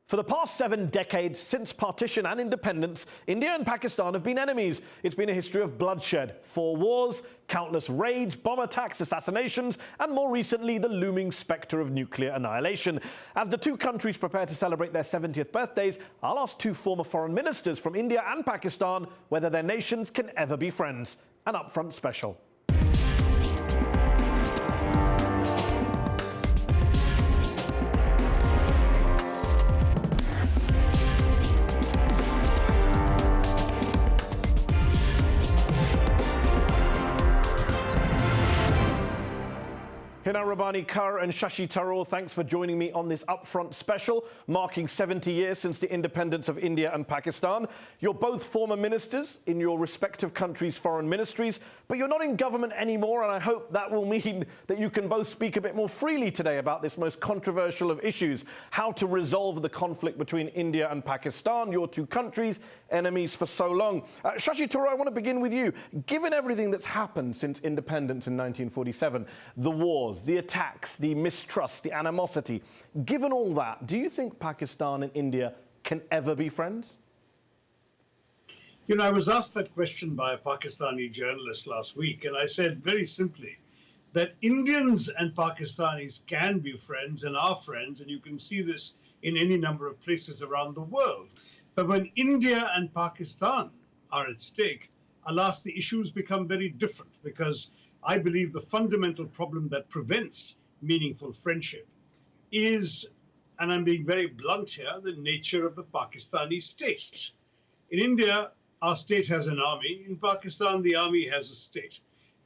For the past 7 decades, since partition and independence, India and Pakistan have been enemies. It's been a history of bloodshed, 4 wars, countless raids, bomb attacks, assassinations, and more recently, the looming spectre of nuclear annihilation. As the two countries prepare to celebrate their 70th birthdays, I'll ask 2 former foreign ministers from India and Pakistan whether their nations can ever be friends. An upfront special. Hina Rabbani Kaur and Shashi Tharoor, thanks for joining me on this upfront special, marking 70 years since the independence of India and Pakistan. You're both former ministers in your respective countries' foreign ministries, but you're not in government anymore, and I hope that will mean that you can both speak a bit more freely today about this most controversial of issues, how to resolve the conflict between India and Pakistan, your two countries, enemies for so long. Shashi Tharoor, I want to begin with you. Given everything that's happened since independence in 1947, the wars, the attacks, the mistrust, the animosity. Given all that, do you think Pakistan and India can ever be friends? You know, I was asked that question by a Pakistani journalist last week, and I said very simply that Indians and Pakistanis can be friends and are friends, and you can see this in any number of places around the world. But when India and Pakistan are at stake, alas, the issues become very different, because I believe the fundamental problem that prevents meaningful friendship is, and I'm being very blunt here, the nature of the Pakistani state. In India, our state has an army. In Pakistan, the army has a state.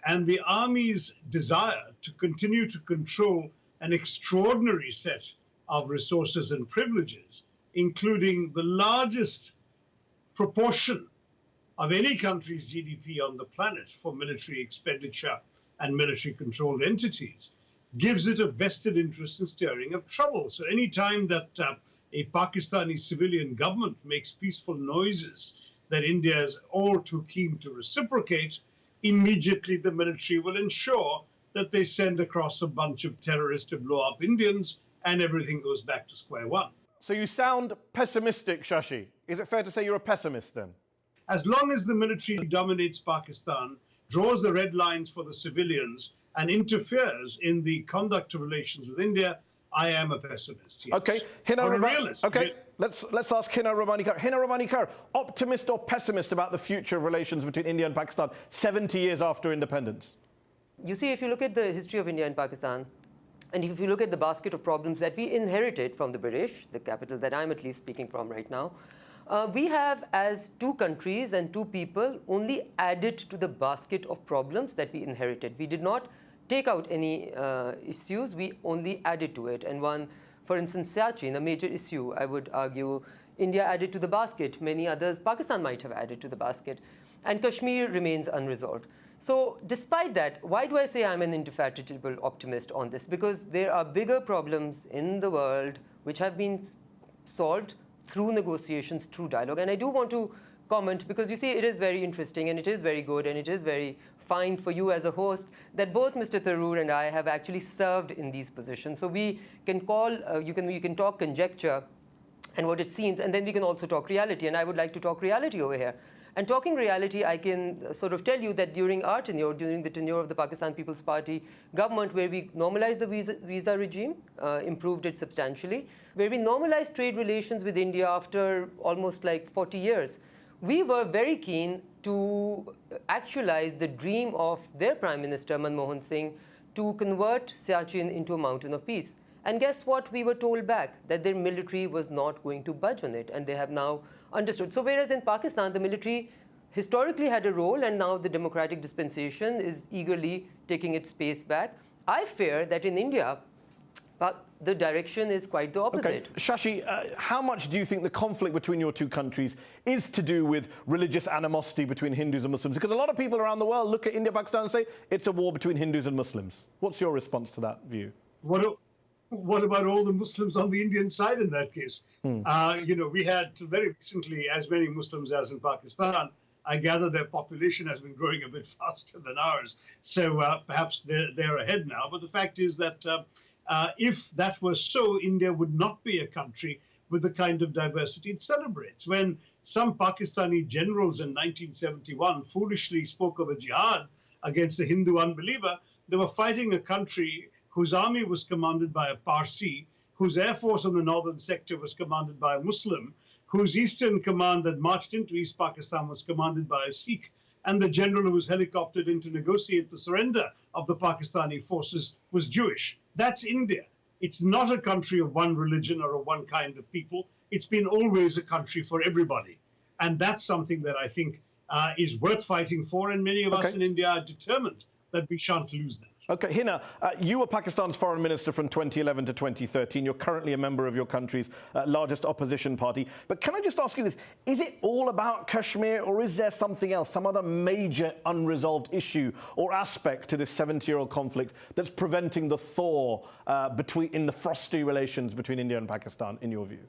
And the army's desire to continue to control an extraordinary set of resources and privileges, including the largest proportion of any country's GDP on the planet for military expenditure and military-controlled entities, gives it a vested interest in stirring up trouble. So any time that a Pakistani civilian government makes peaceful noises that India is all too keen to reciprocate, immediately the military will ensure that they send across a bunch of terrorists to blow up Indians, and everything goes back to square one. So you sound pessimistic, Shashi. Is it fair to say you're a pessimist then? As long as the military dominates Pakistan, draws the red lines for the civilians, and interferes in the conduct of relations with India, I am a pessimist. Yes. Okay, Hina or a realist. Okay, let's ask Hina Rabbani Kaur. Hina Rabbani Kaur, optimist or pessimist about the future of relations between India and Pakistan 70 years after independence? You see, if you look at the history of India and Pakistan, and if you look at the basket of problems that we inherited from the British, the capital that I'm at least speaking from right now, we have, as 2 countries and 2 people, only added to the basket of problems that we inherited. We did not take out any issues, we only added to it. And one, for instance, Siachen, a major issue, I would argue, India added to the basket. Many others, Pakistan might have added to the basket. And Kashmir remains unresolved. So despite that, why do I say I'm an indefatigable optimist on this? Because there are bigger problems in the world which have been solved through negotiations, through dialogue. And I do want to comment, because you see, it is very interesting and it is very good and it is very fine for you as a host that both Mr. Tharoor and I have actually served in these positions. So we can call, you can talk conjecture and what it seems, and then we can also talk reality. And I would like to talk reality over here. And talking reality, I can sort of tell you that during our tenure, during the tenure of the Pakistan People's Party government, where we normalized the visa regime, improved it substantially, where we normalized trade relations with India after almost like 40 years, we were very keen to actualize the dream of their Prime Minister, Manmohan Singh, to convert Siachen into a mountain of peace. And guess what? We were told back that their military was not going to budge on it, and they have now understood. So whereas in Pakistan, the military historically had a role, and now the democratic dispensation is eagerly taking its space back, I fear that in India, the direction is quite the opposite. Okay. Shashi, how much do you think the conflict between your 2 countries is to do with religious animosity between Hindus and Muslims? Because a lot of people around the world look at India, Pakistan and say it's a war between Hindus and Muslims. What's your response to that view? What about all the Muslims on the Indian side in that case? You know, we had very recently as many Muslims as in Pakistan. I gather their population has been growing a bit faster than ours. So perhaps they're ahead now. But the fact is that if that was so, India would not be a country with the kind of diversity it celebrates. When some Pakistani generals in 1971 foolishly spoke of a jihad against a Hindu unbeliever, they were fighting a country whose army was commanded by a Parsi, whose air force on the northern sector was commanded by a Muslim, whose eastern command that marched into East Pakistan was commanded by a Sikh, and the general who was helicoptered in to negotiate the surrender of the Pakistani forces was Jewish. That's India. It's not a country of one religion or of one kind of people. It's been always a country for everybody. And that's something that I think is worth fighting for, and many of us in India are determined that we shan't lose that. Okay, Hina, you were Pakistan's foreign minister from 2011 to 2013. You're currently a member of your country's largest opposition party. But can I just ask you this? Is it all about Kashmir, or is there something else, some other major unresolved issue or aspect to this 70-year-old conflict that's preventing the thaw in the frosty relations between India and Pakistan, in your view?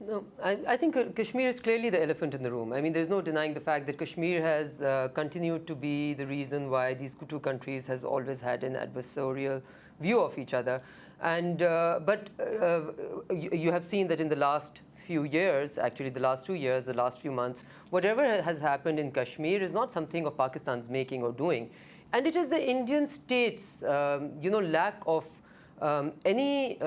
No, I think Kashmir is clearly the elephant in the room. I mean, there's no denying the fact that Kashmir has continued to be the reason why these two countries has always had an adversarial view of each other. And you have seen that in the last few years, actually the last 2 years, the last few months, whatever has happened in Kashmir is not something of Pakistan's making or doing. And it is the Indian state's, lack of any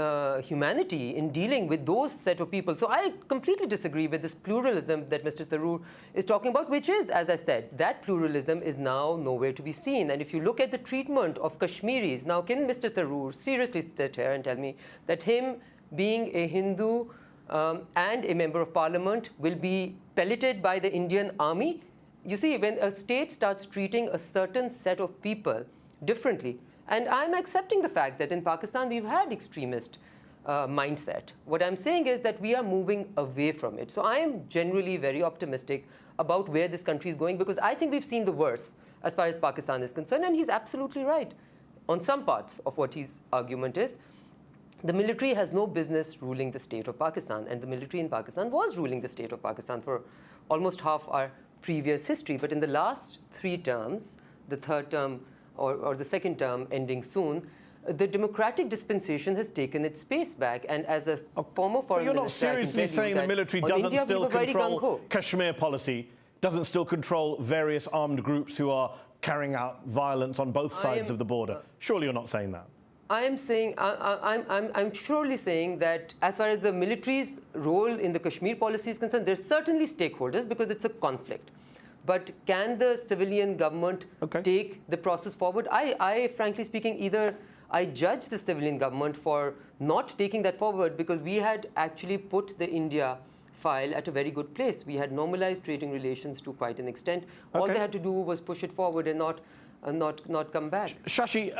humanity in dealing with those set of people. So I completely disagree with this pluralism that Mr. Tharoor is talking about, which is, as I said, that pluralism is now nowhere to be seen. And if you look at the treatment of Kashmiris, now can Mr. Tharoor seriously sit here and tell me that him being a Hindu and a member of parliament will be pelleted by the Indian army? You see, when a state starts treating a certain set of people differently, and I'm accepting the fact that in Pakistan we've had extremist mindset. What I'm saying is that we are moving away from it. So I am generally very optimistic about where this country is going, because I think we've seen the worst as far as Pakistan is concerned, and he's absolutely right on some parts of what his argument is. The military has no business ruling the state of Pakistan, and the military in Pakistan was ruling the state of Pakistan for almost half our previous history. But in the last 3 terms, the third term or the second term ending soon, the democratic dispensation has taken its space back. And as a former foreign You're not minister, I can seriously tell you saying the that military on doesn't India, we still were very control gung-ho. Kashmir policy, doesn't still control various armed groups who are carrying out violence on both sides of the border? Surely you're not saying that. I am saying, I'm surely saying that as far as the military's role in the Kashmir policy is concerned, there's certainly stakeholders because it's a conflict. But can the civilian government take the process forward? I, frankly speaking, either I judge the civilian government for not taking that forward, because we had actually put the India file at a very good place. We had normalized trading relations to quite an extent. All they had to do was push it forward and not come back. Shashi,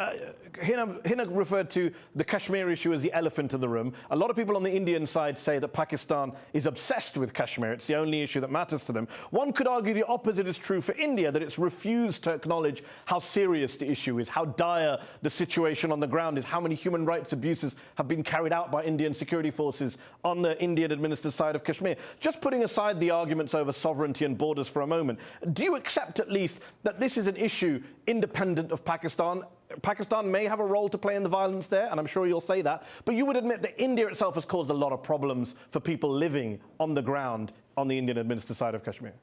Hina referred to the Kashmir issue as the elephant in the room. A lot of people on the Indian side say that Pakistan is obsessed with Kashmir. It's the only issue that matters to them. One could argue the opposite is true for India, that it's refused to acknowledge how serious the issue is, how dire the situation on the ground is, how many human rights abuses have been carried out by Indian security forces on the Indian administered side of Kashmir. Just putting aside the arguments over sovereignty and borders for a moment, do you accept at least that this is an issue independent of Pakistan? Pakistan may have a role to play in the violence there, and I'm sure you'll say that, but you would admit that India itself has caused a lot of problems for people living on the ground on the Indian administered side of Kashmir.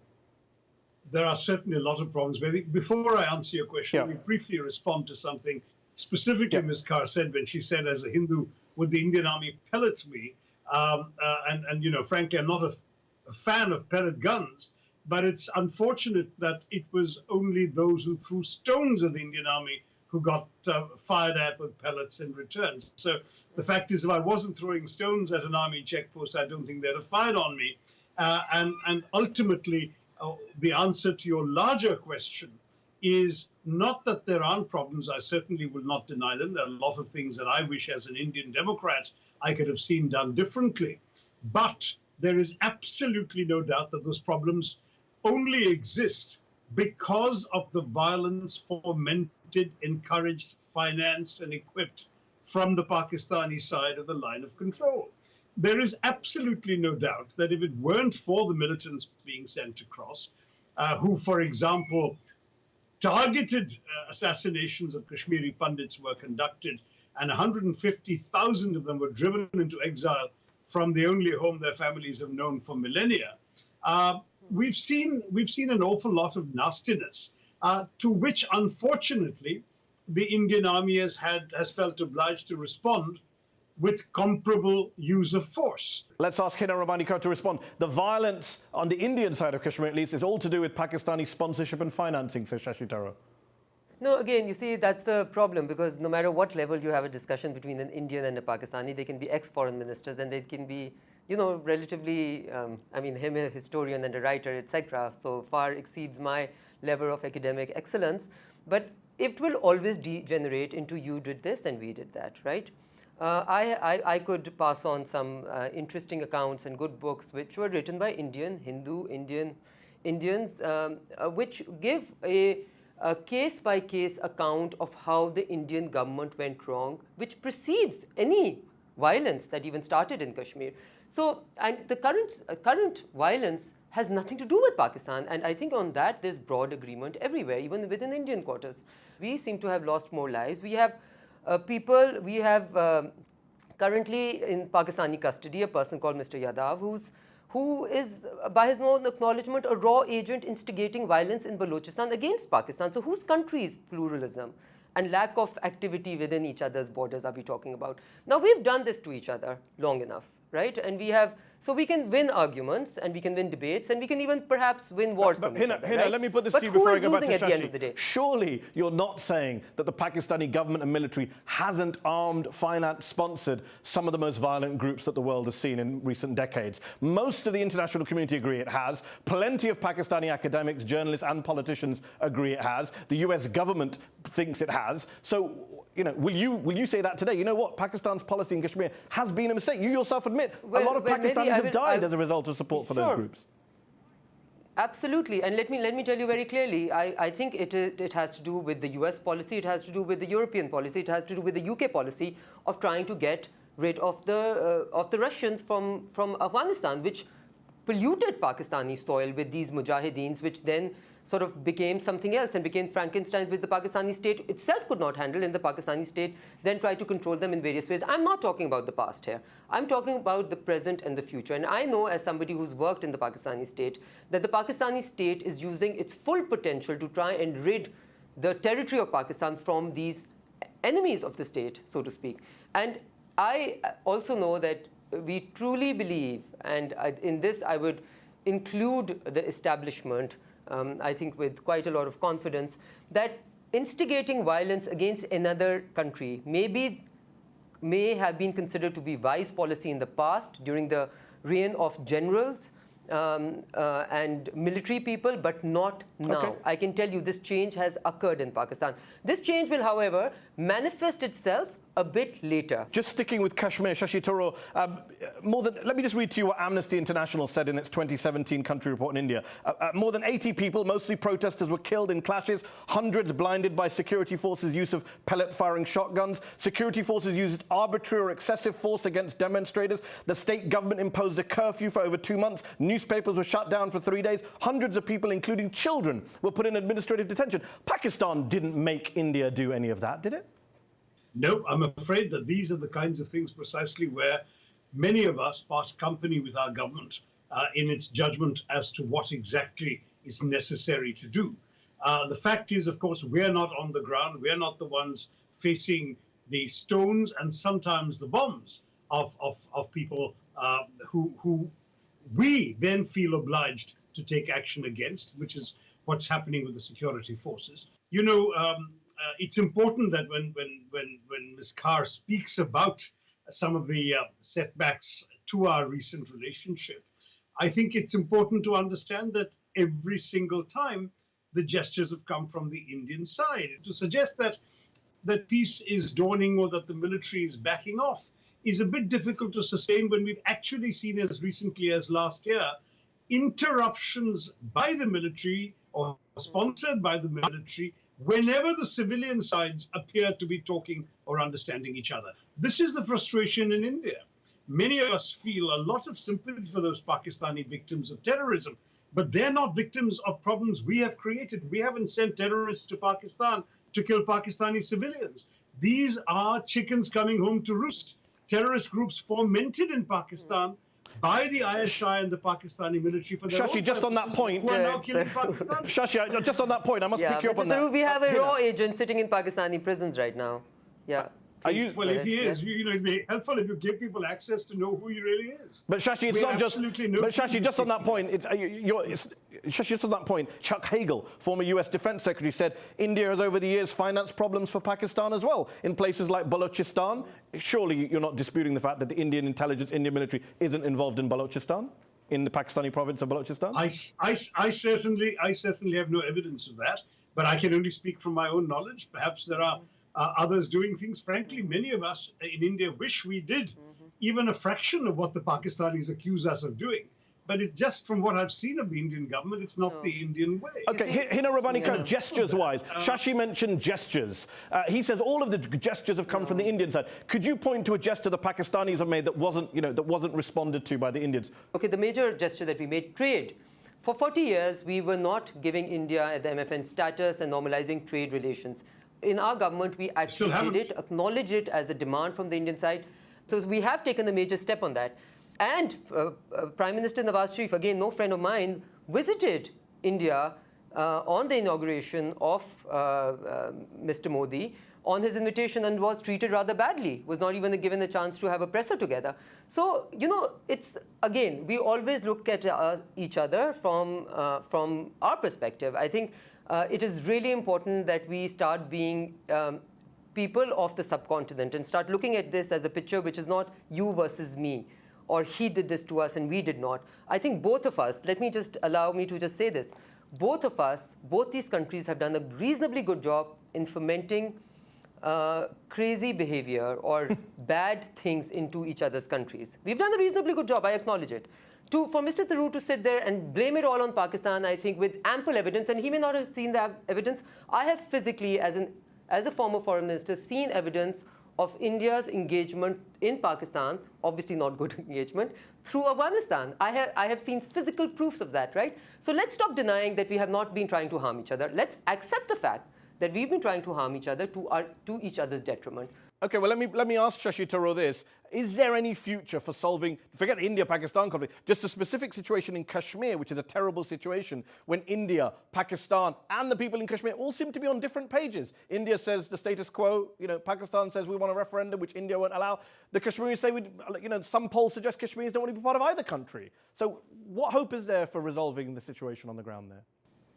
There are certainly a lot of problems. Maybe before I answer your question, let me briefly respond to something specifically Ms. Kaur said when she said, as a Hindu, would the Indian army pellet me? Frankly, I'm not a fan of pellet guns, but it's unfortunate that it was only those who threw stones at the Indian army who got fired at with pellets in return. So the fact is, if I wasn't throwing stones at an army checkpost, I don't think they'd have fired on me. And ultimately, the answer to your larger question is not that there aren't problems. I certainly will not deny them. There are a lot of things that I wish, as an Indian Democrat, I could have seen done differently. But there is absolutely no doubt that those problems only exist because of the violence fomented, encouraged, financed, and equipped from the Pakistani side of the line of control. There is absolutely no doubt that if it weren't for the militants being sent across, who, for example, targeted assassinations of Kashmiri Pandits were conducted, and 150,000 of them were driven into exile from the only home their families have known for millennia. We've seen an awful lot of nastiness, to which unfortunately the Indian army has felt obliged to respond with comparable use of force. Let's ask Hina Rabbani Kar to respond. The violence on the Indian side of Kashmir, at least, is all to do with Pakistani sponsorship and financing, says Shashi Tharoor. No, again, you see, that's the problem, because no matter what level you have a discussion between an Indian and a Pakistani, they can be ex-foreign ministers and they can be, you know, relatively, I mean, him a historian and a writer, etc., so far exceeds my level of academic excellence. But it will always degenerate into you did this and we did that, right? I could pass on some interesting accounts and good books which were written by Indians, which give a case-by-case account of how the Indian government went wrong, which precedes any violence that even started in Kashmir. So, and the current violence has nothing to do with Pakistan, and I think on that there's broad agreement everywhere, even within Indian quarters. We seem to have lost more lives. We have currently in Pakistani custody a person called Mr. Yadav, who is, by his own acknowledgement, a raw agent instigating violence in Balochistan against Pakistan. So whose country's pluralism and lack of activity within each other's borders are we talking about? Now, we've done this to each other long enough, right? And we have, so we can win arguments and we can win debates and we can even perhaps win wars from each other, right? Let me put this but to you before I go back to at the end of Shashi. the day? Surely you're not saying that the Pakistani government and military hasn't armed, financed, sponsored some of the most violent groups that the world has seen in recent decades. Most of the international community agree it has. Plenty of Pakistani academics, journalists and politicians agree it has. The US government thinks it has. So, you know, will you say that today? You know what? Pakistan's policy in Kashmir has been a mistake. You yourself admit a lot of Pakistanis have died as a result of support for those groups. Absolutely, and let me tell you very clearly. I think it has to do with the US policy. It has to do with the European policy. It has to do with the UK policy of trying to get rid of the Russians from Afghanistan, which polluted Pakistani soil with these mujahideens, which then sort of became something else and became Frankensteins, which the Pakistani state itself could not handle, and the Pakistani state then tried to control them in various ways. I'm not talking about the past here. I'm talking about the present and the future. And I know, as somebody who's worked in the Pakistani state, that the Pakistani state is using its full potential to try and rid the territory of Pakistan from these enemies of the state, so to speak. And I also know that we truly believe, and in this I would include the establishment, I think with quite a lot of confidence, that instigating violence against another country may have been considered to be wise policy in the past during the reign of generals and military people, but not now. Okay. I can tell you this change has occurred in Pakistan. This change will, however, manifest itself a bit later. Just sticking with Kashmir, Shashi Tharoor, let me just read to you what Amnesty International said in its 2017 country report in India. More than 80 people, mostly protesters, were killed in clashes, hundreds blinded by security forces' use of pellet-firing shotguns. Security forces used arbitrary or excessive force against demonstrators. The state government imposed a curfew for over 2 months. Newspapers were shut down for 3 days. Hundreds of people, including children, were put in administrative detention. Pakistan didn't make India do any of that, did it? No, I'm afraid that these are the kinds of things precisely where many of us part company with our government in its judgment as to what exactly is necessary to do. The fact is, of course, we're not on the ground. We're not the ones facing the stones and sometimes the bombs of people who we then feel obliged to take action against, which is what's happening with the security forces. You know, it's important that when Ms. Carr speaks about some of the setbacks to our recent relationship, I think it's important to understand that every single time the gestures have come from the Indian side. To suggest that peace is dawning or that the military is backing off is a bit difficult to sustain when we've actually seen, as recently as last year, interruptions by the military or sponsored by the military whenever the civilian sides appear to be talking or understanding each other. This is the frustration in India. Many of us feel a lot of sympathy for those Pakistani victims of terrorism, but they're not victims of problems we have created. We haven't sent terrorists to Pakistan to kill Pakistani civilians. These are chickens coming home to roost. terrorist groups fomented in Pakistan by the ISI and the Pakistani military for their Shashi, own just on that purposes, point, who are now killing Pakistanis. Shashi, just on that point, I must pick you up Mr. on that. Tharoor, we have a Hina, raw agent sitting in Pakistani prisons right now. Yeah. Are Please you- go Well, if ahead. he is, Yes. you know, it'd be helpful if you give people access to know who he really is. But Shashi, it's We not have just. absolutely no But Shashi, reason just to on that point, Shashi, just on that point, Chuck Hagel, former U.S. Defense Secretary, said India has over the years financed problems for Pakistan as well in places like Balochistan. Surely you're not disputing the fact that the Indian intelligence, Indian military, isn't involved in Balochistan, in the Pakistani province of Balochistan. I certainly have no evidence of that, but I can only speak from my own knowledge. Perhaps there are others doing things. Frankly, many of us in India wish we did even a fraction of what the Pakistanis accuse us of doing. But it's just from what I've seen of the Indian government, it's not the Indian way. Okay, Hina Rabbani Khan, gestures-wise, Shashi mentioned gestures. He says all of the gestures have come from the Indian side. Could you point to a gesture the Pakistanis have made that wasn't responded to by the Indians? Okay, the major gesture that we made, trade. For 40 years, we were not giving India the MFN status and normalizing trade relations. In our government, we actually did it, acknowledged it as a demand from the Indian side. So we have taken a major step on that. And Prime Minister Nawaz Sharif, again, no friend of mine, visited India on the inauguration of Mr. Modi on his invitation and was treated rather badly, was not even given a chance to have a presser together. So, you know, it's, again, we always look at each other from our perspective. I think it is really important that we start being people of the subcontinent and start looking at this as a picture which is not you versus me, or he did this to us and we did not. I think both of us, allow me to just say this, both of us, both these countries have done a reasonably good job in fomenting crazy behavior or bad things into each other's countries. We've done a reasonably good job, I acknowledge it. For Mr. Tharoor to sit there and blame it all on Pakistan, I think with ample evidence, and he may not have seen the evidence, I have physically, as a former foreign minister, seen evidence of India's engagement in Pakistan, obviously not good engagement, through Afghanistan. I have seen physical proofs of that, right? So let's stop denying that we have not been trying to harm each other. Let's accept the fact that we've been trying to harm each other to each other's detriment. Okay, well, let me ask Shashi Tharoor this. Is there any future for solving, forget the India-Pakistan conflict, just a specific situation in Kashmir, which is a terrible situation, when India, Pakistan, and the people in Kashmir all seem to be on different pages? India says the status quo, Pakistan says we want a referendum, which India won't allow. The Kashmiris say, some polls suggest Kashmiris don't want to be part of either country. So what hope is there for resolving the situation on the ground there?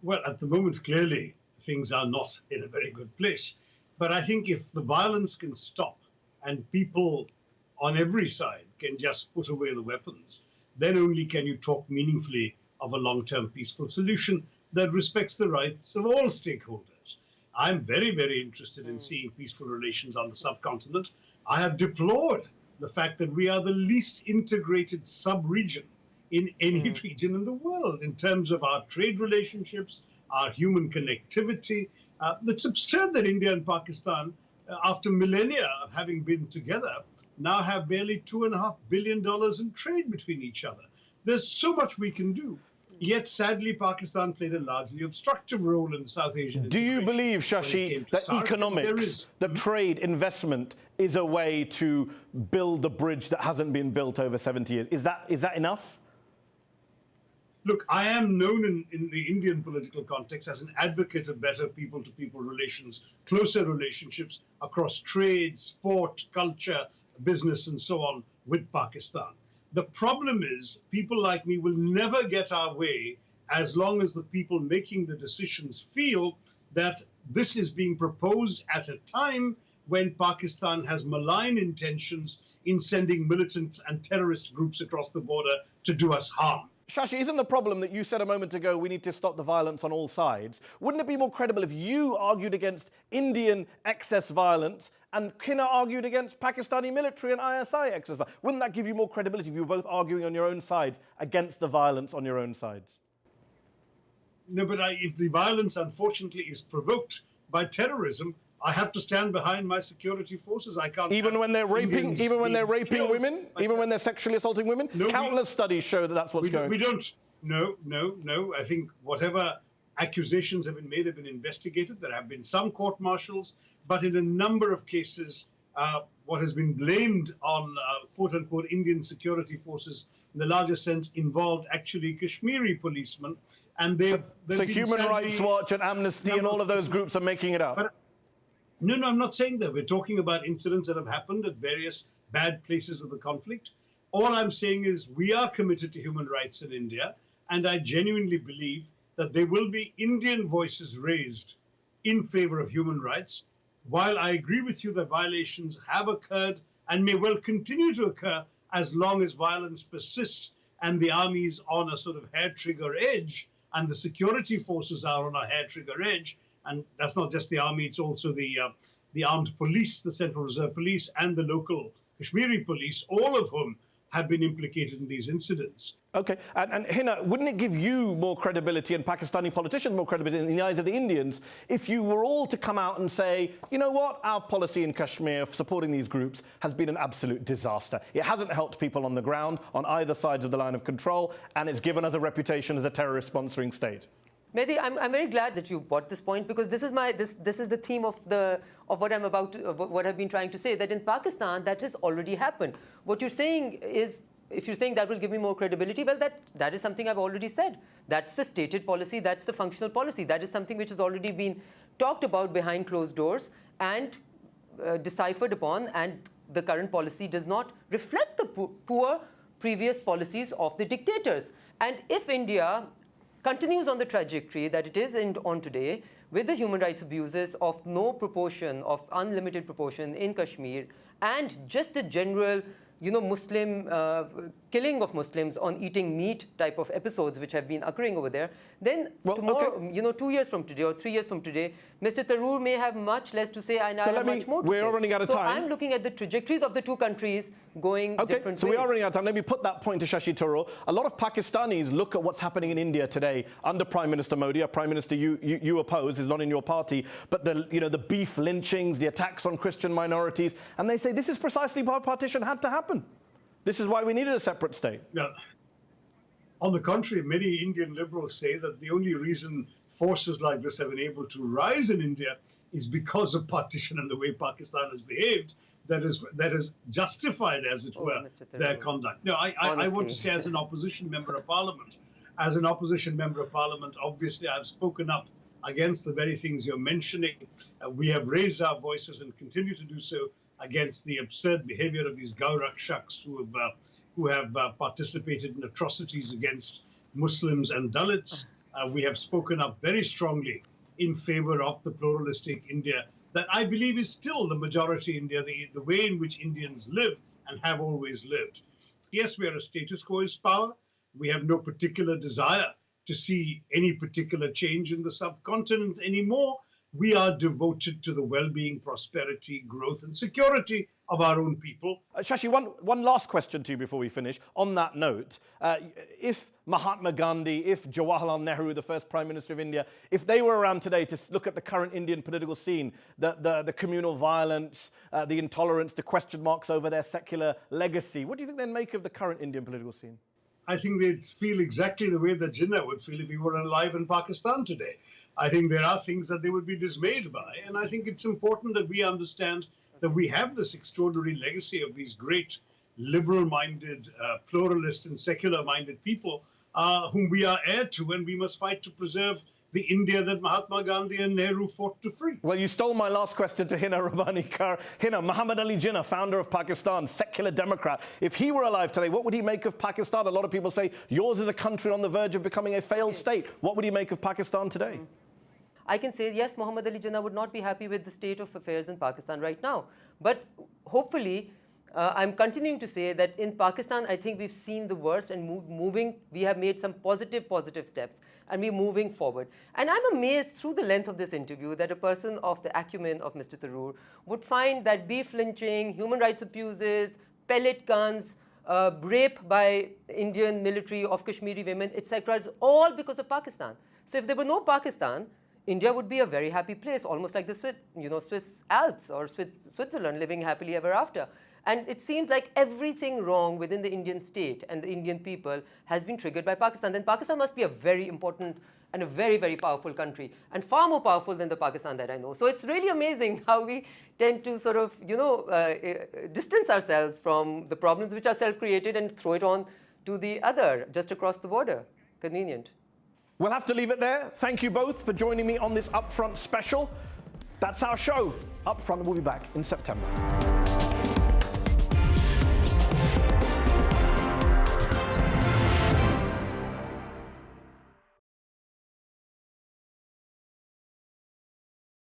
Well, at the moment, clearly, things are not in a very good place. But I think if the violence can stop and people on every side can just put away the weapons, then only can you talk meaningfully of a long-term peaceful solution that respects the rights of all stakeholders. I'm very, very interested in seeing peaceful relations on the subcontinent. I have deplored the fact that we are the least integrated sub-region in any region in the world in terms of our trade relationships, our human connectivity. It's absurd that India and Pakistan, after millennia of having been together, now have barely $2.5 billion in trade between each other. There's so much we can do. Yet, sadly, Pakistan played a largely obstructive role in South Asian. Do you believe, Shashi, that economics, that trade, investment is a way to build the bridge that hasn't been built over 70 years? Is that enough? Look, I am known in the Indian political context as an advocate of better people-to-people relations, closer relationships across trade, sport, culture, business, and so on with Pakistan. The problem is people like me will never get our way as long as the people making the decisions feel that this is being proposed at a time when Pakistan has malign intentions in sending militant and terrorist groups across the border to do us harm. Shashi, isn't the problem that you said a moment ago we need to stop the violence on all sides? Wouldn't it be more credible if you argued against Indian excess violence and Hina argued against Pakistani military and ISI excess violence? Wouldn't that give you more credibility if you were both arguing on your own sides against the violence on your own sides? No, but if the violence, unfortunately, is provoked by terrorism, I have to stand behind my security forces. I can't. Even when they're raping, women, even when they're sexually assaulting women. No, countless studies show that that's what's going on. We don't. No. I think whatever accusations have been made have been investigated. There have been some court martials, but in a number of cases, what has been blamed on quote unquote Indian security forces in the larger sense involved actually Kashmiri policemen. And so Human Rights Watch and Amnesty and all of those groups are making it up. But, no, I'm not saying that. We're talking about incidents that have happened at various bad places of the conflict. All I'm saying is we are committed to human rights in India, and I genuinely believe that there will be Indian voices raised in favor of human rights. While I agree with you that violations have occurred and may well continue to occur as long as violence persists and the army is on a sort of hair-trigger edge and the security forces are on a hair-trigger edge, and that's not just the army, it's also the armed police, the Central Reserve Police, and the local Kashmiri police, all of whom have been implicated in these incidents. Okay, and Hina, wouldn't it give you more credibility and Pakistani politicians more credibility in the eyes of the Indians if you were all to come out and say, you know what, our policy in Kashmir of supporting these groups has been an absolute disaster. It hasn't helped people on the ground on either sides of the line of control, and it's given us a reputation as a terrorist-sponsoring state. Mehdi, I'm very glad that you brought this point, because this is the theme of what I'm about to, what I've been trying to say, that in Pakistan that has already happened. What you're saying is, if you're saying that will give me more credibility, well, that is something I've already said. That's the stated policy, that's the functional policy. That is something which has already been talked about behind closed doors and deciphered upon, and the current policy does not reflect the poor previous policies of the dictators. And if India continues on the trajectory that it is on today, with the human rights abuses of no proportion, of unlimited proportion in Kashmir, and just a general, Muslim killing of Muslims on eating meat type of episodes which have been occurring over there, then tomorrow, okay, 2 years from today or 3 years from today, Mr. Tharoor may have much less to say and I have much more to say. We're running out of time. So I'm looking at the trajectories of the two countries going different ways. So we are running out of time. Let me put that point to Shashi Tharoor. A lot of Pakistanis look at what's happening in India today under Prime Minister Modi, a Prime Minister you oppose, is not in your party, but the beef lynchings, the attacks on Christian minorities, and they say this is precisely why partition had to happen. This is why we needed a separate state. Yeah. On the contrary, many Indian liberals say that the only reason forces like this have been able to rise in India is because of partition and the way Pakistan has behaved. That is justified, as it were, their conduct. No, I want to say, as an opposition member of parliament, obviously I've spoken up against the very things you're mentioning. We have raised our voices and continue to do so against the absurd behavior of these Gaurakshaks who have participated in atrocities against Muslims and Dalits. We have spoken up very strongly in favor of the pluralistic India that I believe is still the majority India, the way in which Indians live and have always lived. Yes, we are a status quoist power. We have no particular desire to see any particular change in the subcontinent anymore. We are devoted to the well-being, prosperity, growth, and security of our own people. Shashi, one last question to you before we finish. On that note, if Mahatma Gandhi, if Jawaharlal Nehru, the first Prime Minister of India, if they were around today to look at the current Indian political scene, the communal violence, the intolerance, the question marks over their secular legacy, what do you think they'd make of the current Indian political scene? I think they'd feel exactly the way that Jinnah would feel if he were alive in Pakistan today. I think there are things that they would be dismayed by, and I think it's important that we understand that we have this extraordinary legacy of these great liberal-minded, pluralist and secular-minded people whom we are heir to, and we must fight to preserve the India that Mahatma Gandhi and Nehru fought to free. Well, you stole my last question to Hina Rabbani Kar. Hina, Muhammad Ali Jinnah, founder of Pakistan, secular Democrat. If he were alive today, what would he make of Pakistan? A lot of people say yours is a country on the verge of becoming a failed state. What would he make of Pakistan today? I can say, yes, Muhammad Ali Jinnah would not be happy with the state of affairs in Pakistan right now. But hopefully, I'm continuing to say that in Pakistan, I think we've seen the worst and we have made some positive steps and we're moving forward. And I'm amazed through the length of this interview that a person of the acumen of Mr. Tharoor would find that beef lynching, human rights abuses, pellet guns, rape by Indian military of Kashmiri women, etc. is all because of Pakistan. So if there were no Pakistan, India would be a very happy place, almost like the Swiss Alps or Switzerland, living happily ever after. And it seems like everything wrong within the Indian state and the Indian people has been triggered by Pakistan. Then Pakistan must be a very important and a very, very powerful country, and far more powerful than the Pakistan that I know. So it's really amazing how we tend to sort of, distance ourselves from the problems which are self-created and throw it on to the other, just across the border. Convenient. We'll have to leave it there. Thank you both for joining me on this Upfront special. That's our show. Upfront will be back in September.